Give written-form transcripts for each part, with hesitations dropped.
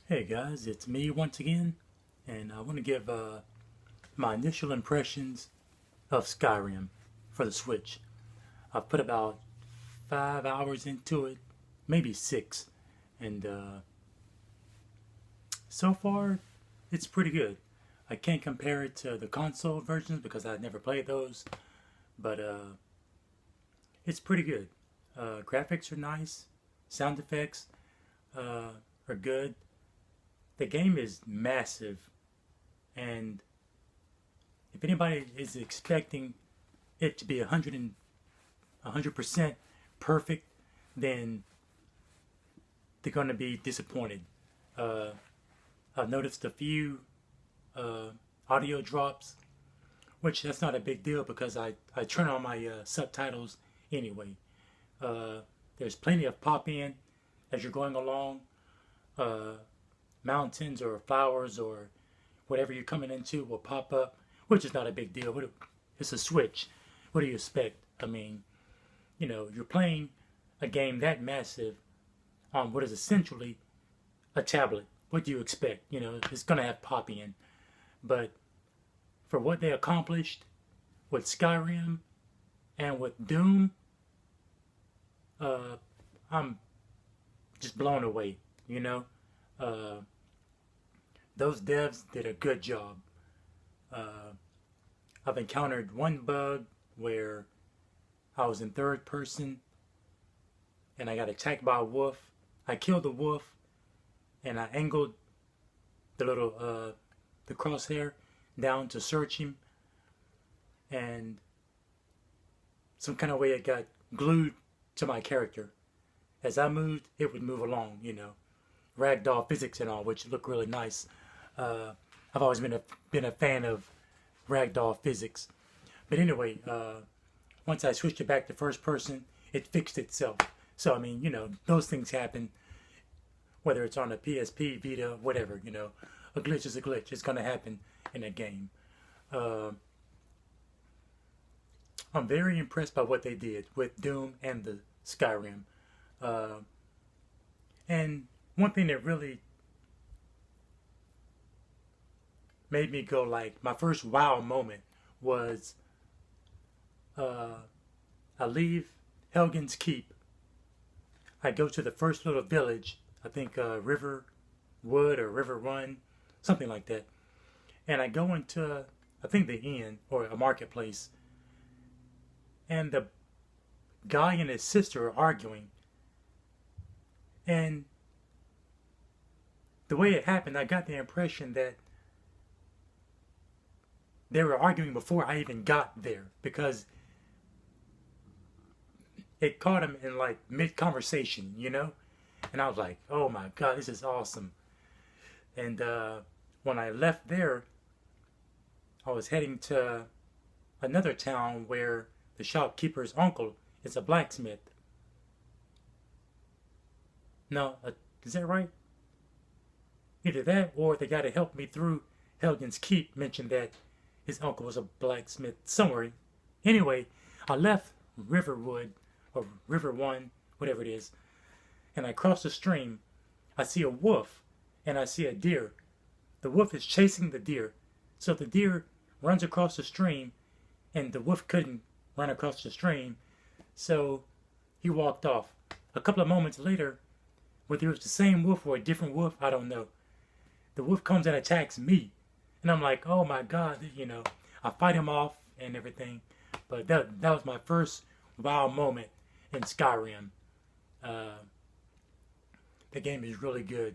Hey guys, it's me once again, and I want to give my initial impressions of Skyrim for the Switch. I've put about 5 hours into it, maybe six, and so far it's pretty good. I can't compare it to the console versions because I've never played those, but it's pretty good. Graphics are nice, sound effects are good. The game is massive, and if anybody is expecting it to be 100% perfect, then they're going to be disappointed. Uh, I've noticed a few audio drops, which that's not a big deal because I turn on my subtitles anyway. Uh, there's plenty of pop in as you're going along. Uh, Mountains or flowers or whatever you're coming into will pop up, which is not a big deal. It's a Switch. What do you expect? I mean, you're playing a game that massive on what is essentially a tablet. What do you expect? It's going to have pop in. But for what they accomplished with Skyrim and with Doom, I'm just blown away, Uh, those devs did a good job. I've encountered one bug where I was in third person and I got attacked by a wolf. I killed the wolf and I angled the little the crosshair down to search him, and some kind of way it got glued to my character. As I moved, it would move along, ragdoll physics and all, which look really nice. I've always been a fan of ragdoll physics. But anyway, once I switched it back to first person, it fixed itself. So I mean, those things happen, whether it's on a PSP, Vita, whatever. A glitch is a glitch. It's gonna happen in a game. Uh, I'm very impressed by what they did with Doom and the Skyrim. Uh, and one thing that really made me go like my first wow moment was I leave Helgen's Keep. I go to the first little village, I think River Wood or River Run, something like that. And I go into, I think, the inn or a marketplace, and the guy and his sister are arguing. And the way it happened, I got the impression that they were arguing before I even got there because it caught him in like mid conversation, And I was like, oh my God, this is awesome. And when I left there, I was heading to another town where the shopkeeper's uncle is a blacksmith. No, is that right? Either that or the guy that helped me through Helgen's Keep mentioned that his uncle was a blacksmith somewhere. Anyway, I left Riverwood or River One, whatever it is, and I cross the stream. I see a wolf and I see a deer. The wolf is chasing the deer. So the deer runs across the stream and the wolf couldn't run across the stream. So he walked off. A couple of moments later, whether it was the same wolf or a different wolf, I don't know. The wolf comes and attacks me. And I'm like, oh my God, I fight him off and everything. But that was my first wow moment in Skyrim. The game is really good.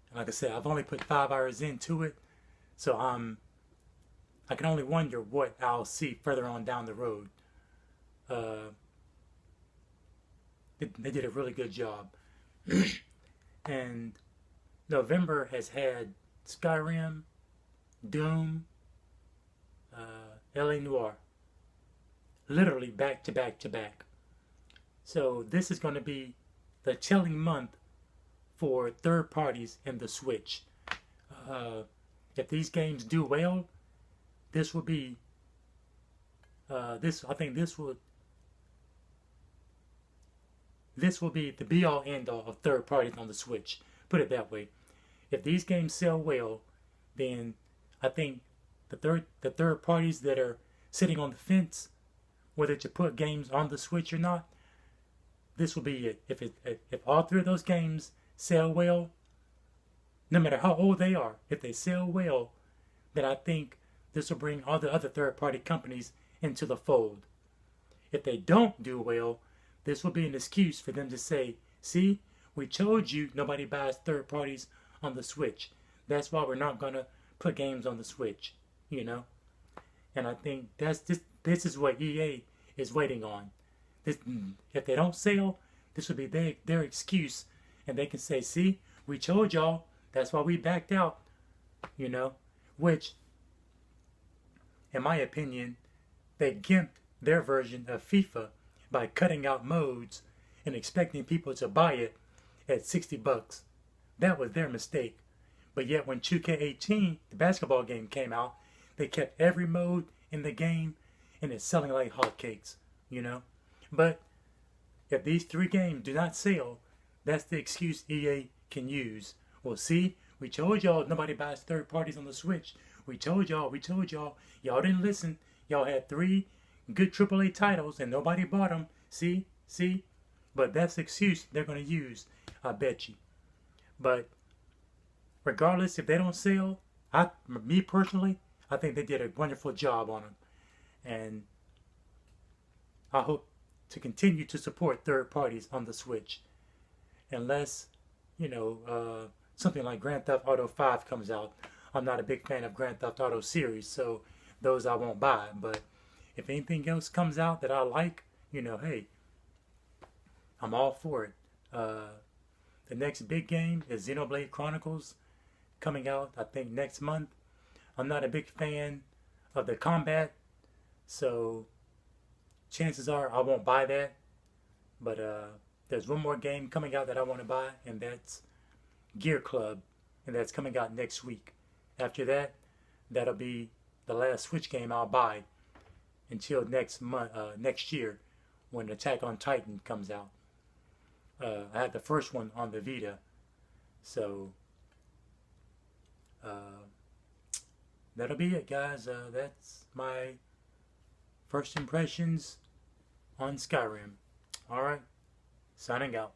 And like I said, I've only put 5 hours into it. So I can only wonder what I'll see further on down the road. They did a really good job. And November has had Skyrim, Doom, Noire, literally back to back to back. So this is going to be the telling month for third parties in the Switch. If these games do well, this will be I think this will This will be the be-all, end-all of third parties on the Switch. Put it that way. if these games sell well, then I think the third parties that are sitting on the fence, whether to put games on the Switch or not, this will be it. If all three of those games sell well, no matter how old they are, if they sell well, then I think this will bring all the other third party companies into the fold. If they don't do well, this will be an excuse for them to say, see, we told you nobody buys third parties on the Switch. That's why we're not going to put games on the Switch, you know? And I think this is what EA is waiting on. If they don't sell, this will be their excuse. And they can say, see, we told y'all, that's why we backed out, you know? Which, in my opinion, they gimped their version of FIFA by cutting out modes and expecting people to buy it at $60. That was their mistake. But yet when 2K18, the basketball game, came out, they kept every mode in the game and it's selling like hotcakes, you know? But if these three games do not sell, that's the excuse EA can use. Well, see, we told y'all nobody buys third parties on the Switch. We told y'all. Y'all didn't listen. Y'all had 3 good AAA titles and nobody bought them. See? But that's the excuse they're going to use, I bet you. But regardless, if they don't sell, me personally, I think they did a wonderful job on them. And I hope to continue to support third parties on the Switch. Unless, something like Grand Theft Auto 5 comes out. I'm not a big fan of Grand Theft Auto series, so those I won't buy. But if anything else comes out that I like, hey, I'm all for it. The next big game is Xenoblade Chronicles, coming out, I think, next month. I'm not a big fan of the combat, so chances are I won't buy that. But there's one more game coming out that I want to buy, and that's Gear Club, and that's coming out next week. After that, that'll be the last Switch game I'll buy until next year, when Attack on Titan comes out. I had the first one on the Vita, so that'll be it, guys. That's my first impressions on Skyrim. Alright, signing out.